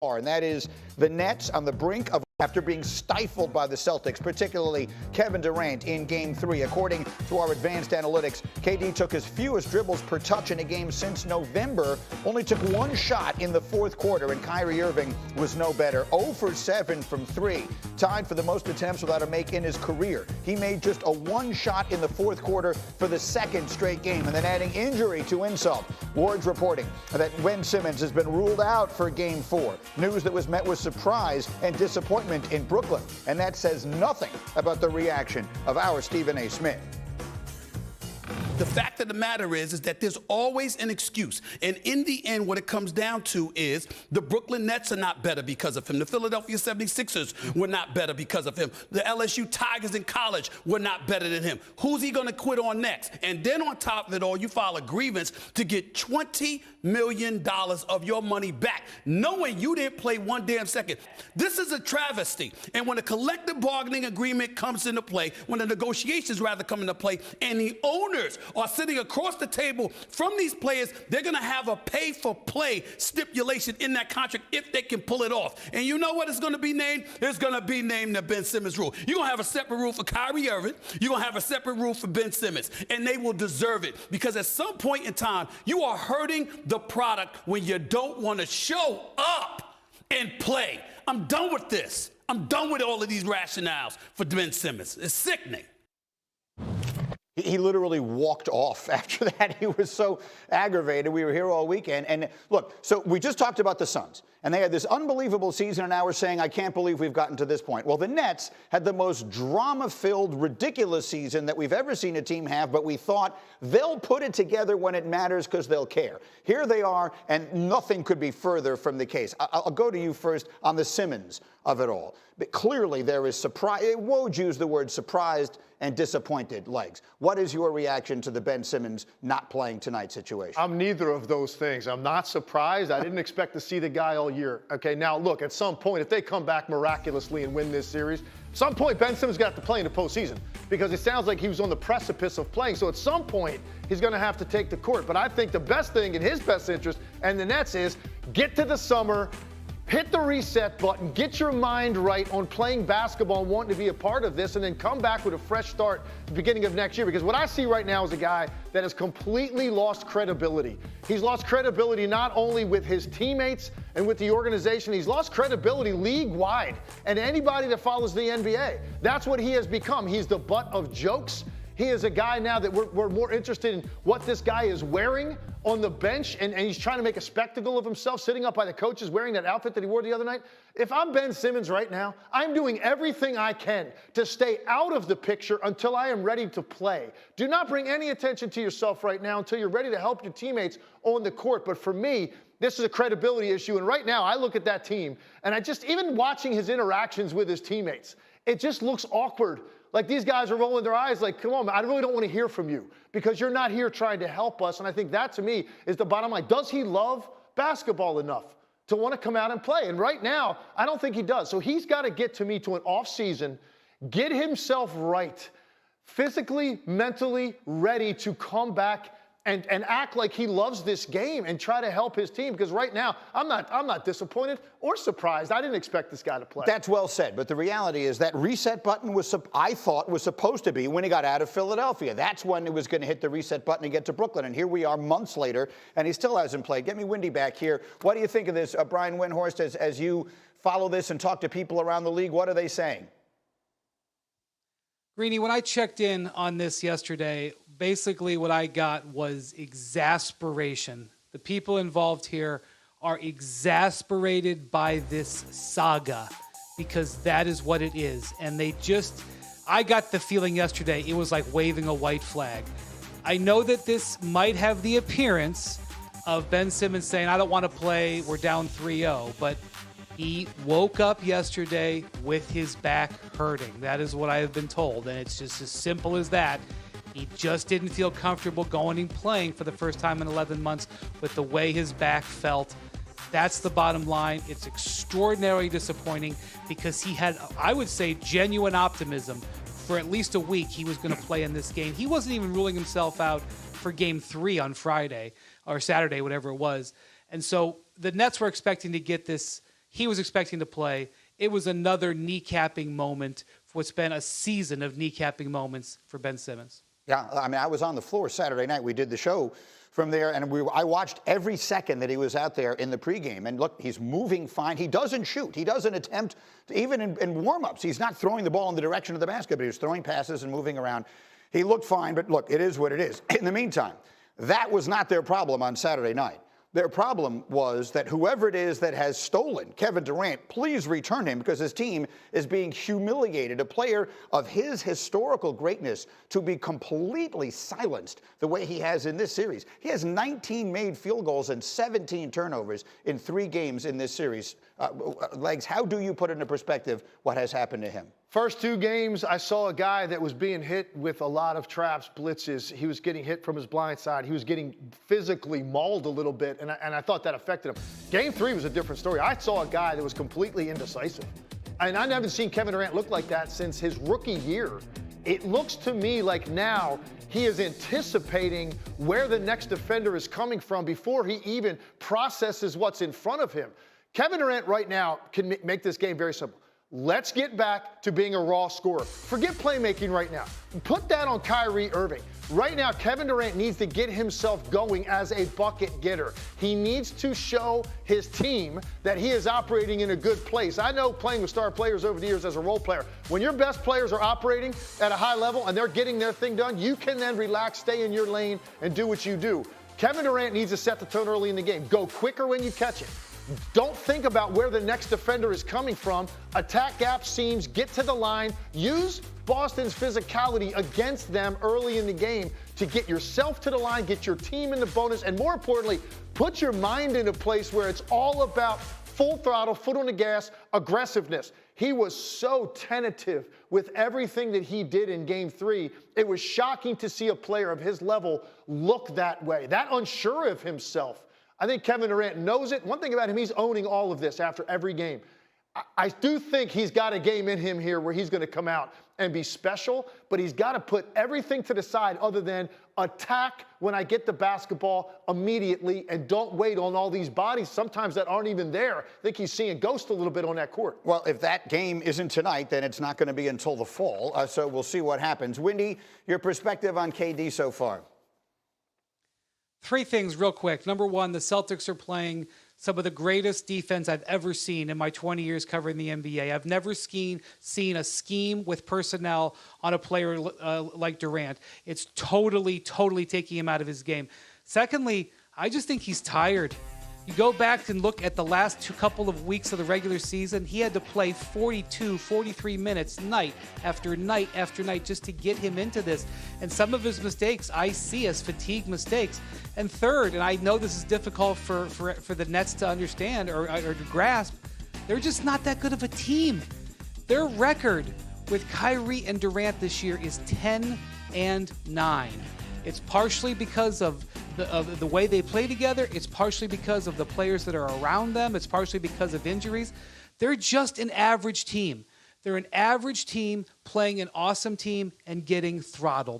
And that is the Nets on the brink of after being stifled by the Celtics, particularly Kevin Durant in Game 3. According to our advanced analytics, KD took his fewest dribbles per touch in a game since November, only took one shot in the fourth quarter, and Kyrie Irving was no better. 0 for 7 from 3, tied for the most attempts without a make in his career. He made just a one shot in the fourth quarter for the second straight game, and then adding injury to insult. Ward's reporting that Ben Simmons has been ruled out for Game 4, news that was met with surprise and disappointment in Brooklyn, and that says nothing about the reaction of our Stephen A. Smith. The fact of the matter is that there's always an excuse. And in the end, what it comes down to is the Brooklyn Nets are not better because of him. The Philadelphia 76ers were not better because of him. The LSU Tigers in college were not better than him. Who's he going to quit on next? And then on top of it all, you file a grievance to get $20 million of your money back, knowing you didn't play one damn second. This is a travesty. And when a collective bargaining agreement comes into play, when the negotiations rather come into play, and the owners are sitting across the table from these players, they're going to have a pay-for-play stipulation in that contract if they can pull it off. And you know what it's going to be named? It's going to be named the Ben Simmons rule. You're going to have a separate rule for Kyrie Irving. You're going to have a separate rule for Ben Simmons. And they will deserve it, because at some point in time, you are hurting the product when you don't want to show up and play. I'm done with this. I'm done with all of these rationales for Ben Simmons. It's sickening. He literally walked off after that. He was so aggravated. We were here all weekend. And look, so we just talked about the Suns, and they had this unbelievable season, and now we're saying, I can't believe we've gotten to this point. Well, the Nets had the most drama-filled, ridiculous season that we've ever seen a team have, but we thought they'll put it together when it matters because they'll care. Here they are, and nothing could be further from the case. I'll go to you first on the Simmons of it all. But clearly there is surprise. Woj used the word surprised and disappointed legs. What is your reaction to the Ben Simmons not playing tonight situation? I'm neither of those things. I'm not surprised. I didn't expect to see the guy all year. Okay, now look, at some point, if they come back miraculously and win this series, at some point Ben Simmons got to play in the postseason, because it sounds like he was on the precipice of playing. So at some point, he's going to have to take the court. But I think the best thing in his best interest and the Nets is get to the summer, hit the reset button, get your mind right on playing basketball and wanting to be a part of this, and then come back with a fresh start at the beginning of next year. Because what I see right now is a guy that has completely lost credibility. He's lost credibility not only with his teammates and with the organization, he's lost credibility league-wide. And anybody that follows the NBA, that's what he has become. He's the butt of jokes. He is a guy now that we're more interested in what this guy is wearing on the bench, and he's trying to make a spectacle of himself, sitting up by the coaches wearing that outfit that he wore the other night. If I'm Ben Simmons right now, I'm doing everything I can to stay out of the picture until I am ready to play. Do not bring any attention to yourself right now until you're ready to help your teammates on the court. But for me, this is a credibility issue, and right now I look at that team, and even watching his interactions with his teammates, it just looks awkward. Like these guys are rolling their eyes like, come on, man, I really don't want to hear from you because you're not here trying to help us. And I think that, to me, is the bottom line. Does he love basketball enough to want to come out and play? And right now, I don't think he does. So he's got to get, to me, to an off season, get himself right, physically, mentally ready to come back and act like he loves this game and try to help his team. Because right now, I'm not disappointed or surprised. I didn't expect this guy to play. That's well said. But the reality is that reset button I thought was supposed to be when he got out of Philadelphia. That's when it was going to hit the reset button and get to Brooklyn. And here we are months later, and he still hasn't played. Get me Windy back here. What do you think of this, Brian Windhorst, as you follow this and talk to people around the league? What are they saying? Greeny, when I checked in on this yesterday, basically what I got was exasperation. The people involved here are exasperated by this saga because that is what it is. And I got the feeling yesterday it was like waving a white flag. I know that this might have the appearance of Ben Simmons saying, I don't want to play, we're down 3-0, but he woke up yesterday with his back hurting. That is what I have been told, and it's just as simple as that. He just didn't feel comfortable going and playing for the first time in 11 months with the way his back felt. That's the bottom line. It's extraordinarily disappointing because he had, I would say, genuine optimism for at least a week he was going to play in this game. He wasn't even ruling himself out for Game 3 on Friday or Saturday, whatever it was. And so the Nets were expecting to get this He was expecting to play. It was another kneecapping moment for what's been a season of kneecapping moments for Ben Simmons. Yeah, I mean, I was on the floor Saturday night. We did the show from there, and I watched every second that he was out there in the pregame. And look, he's moving fine. He doesn't shoot. He doesn't attempt, even in warm-ups. He's not throwing the ball in the direction of the basket, but he's throwing passes and moving around. He looked fine, but look, it is what it is. In the meantime, that was not their problem on Saturday night. Their problem was that whoever it is that has stolen Kevin Durant, please return him, because his team is being humiliated. A player of his historical greatness to be completely silenced the way he has in this series. He has 19 made field goals and 17 turnovers in 3 games in this series. Legs, how do you put into perspective what has happened to him? First 2 games, I saw a guy that was being hit with a lot of traps, blitzes. He was getting hit from his blind side. He was getting physically mauled a little bit, and I thought that affected him. Game 3 was a different story. I saw a guy that was completely indecisive. And I haven't seen Kevin Durant look like that since his rookie year. It looks to me like now he is anticipating where the next defender is coming from before he even processes what's in front of him. Kevin Durant right now can make this game very simple. Let's get back to being a raw scorer. Forget playmaking right now. Put that on Kyrie Irving. Right now, Kevin Durant needs to get himself going as a bucket getter. He needs to show his team that he is operating in a good place. I know playing with star players over the years as a role player, when your best players are operating at a high level and they're getting their thing done, you can then relax, stay in your lane, and do what you do. Kevin Durant needs to set the tone early in the game. Go quicker when you catch it. Don't think about where the next defender is coming from. Attack gap seams, get to the line. Use Boston's physicality against them early in the game to get yourself to the line, get your team in the bonus, and more importantly, put your mind in a place where it's all about full throttle, foot on the gas, aggressiveness. He was so tentative with everything that he did in Game 3. It was shocking to see a player of his level look that way, that unsure of himself. I think Kevin Durant knows it. One thing about him, he's owning all of this after every game. I do think he's got a game in him here where he's going to come out and be special, but he's got to put everything to the side other than attack when I get the basketball immediately and don't wait on all these bodies sometimes that aren't even there. I think he's seeing ghost a little bit on that court. Well, if that game isn't tonight, then it's not going to be until the fall, so we'll see what happens. Wendy, your perspective on KD so far? 3 things real quick. Number 1, the Celtics are playing some of the greatest defense I've ever seen in my 20 years covering the NBA. I've never seen a scheme with personnel on a player like Durant. It's totally taking him out of his game. Secondly, I just think he's tired. You go back and look at the last couple of weeks of the regular season, he had to play 42, 43 minutes night after night after night just to get him into this. And some of his mistakes I see as fatigue mistakes. And third, and I know this is difficult for the Nets to understand or to grasp, they're just not that good of a team. Their record with Kyrie and Durant this year is 10-9. It's partially because of the way they play together. It's partially because of the players that are around them. It's partially because of injuries. They're just an average team. They're an average team playing an awesome team and getting throttled.